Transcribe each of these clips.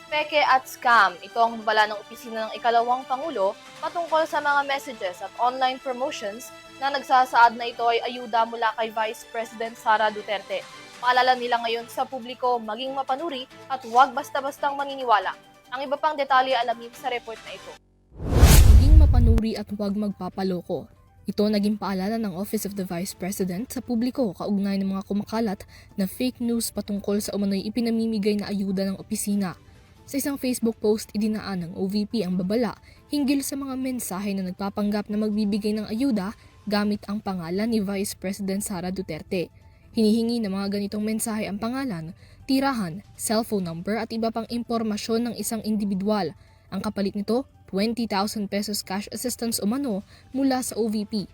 Peke at scam, ito ang babala ng opisina ng ikalawang Pangulo patungkol sa mga messages at online promotions na nagsasaad na ito ay ayuda mula kay Vice President Sara Duterte. Paalala nila ngayon sa publiko maging mapanuri at huwag basta-bastang maniniwala. Ang iba pang detalye alamin sa report na ito. Maging mapanuri at huwag magpapaloko. Ito naging paalala ng Office of the Vice President sa publiko kaugnay ng mga kumakalat na fake news patungkol sa umano'y ipinamimigay na ayuda ng opisina. Sa isang Facebook post, idinaan ng OVP ang babala hinggil sa mga mensahe na nagpapanggap na magbibigay ng ayuda gamit ang pangalan ni Vice President Sara Duterte. Hinihingi ng mga ganitong mensahe ang pangalan, tirahan, cellphone number at iba pang impormasyon ng isang individual. Ang kapalit nito, 20,000 pesos cash assistance umano mula sa OVP.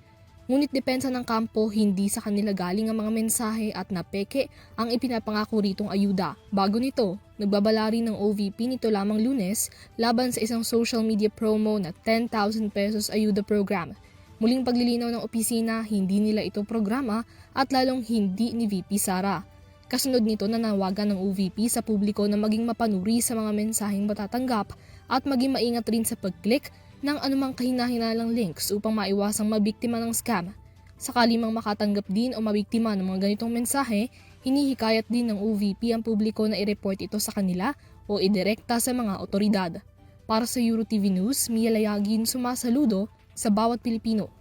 Ngunit depensa ng kampo, hindi sa kanila galing ang mga mensahe at napeke ang ipinapangako ritong ayuda. Bago nito, nagbabala rin ng OVP nito lamang Lunes laban sa isang social media promo na 10,000 pesos ayuda program. Muling paglilinaw ng opisina, hindi nila ito programa at lalong hindi ni VP Sara. Kasunod nito, nanawagan ng OVP sa publiko na maging mapanuri sa mga mensaheng matatanggap at maging maingat rin sa pag-click ng anumang kahinahinalang links upang maiwasang mabiktima ng scam. Sakali mang makatanggap din o mabiktima ng mga ganitong mensahe, hinihikayat din ng OVP ang publiko na i-report ito sa kanila o idirekta sa mga otoridad. Para sa EuroTV News, Mia Layagin, sumasaludo sa bawat Pilipino.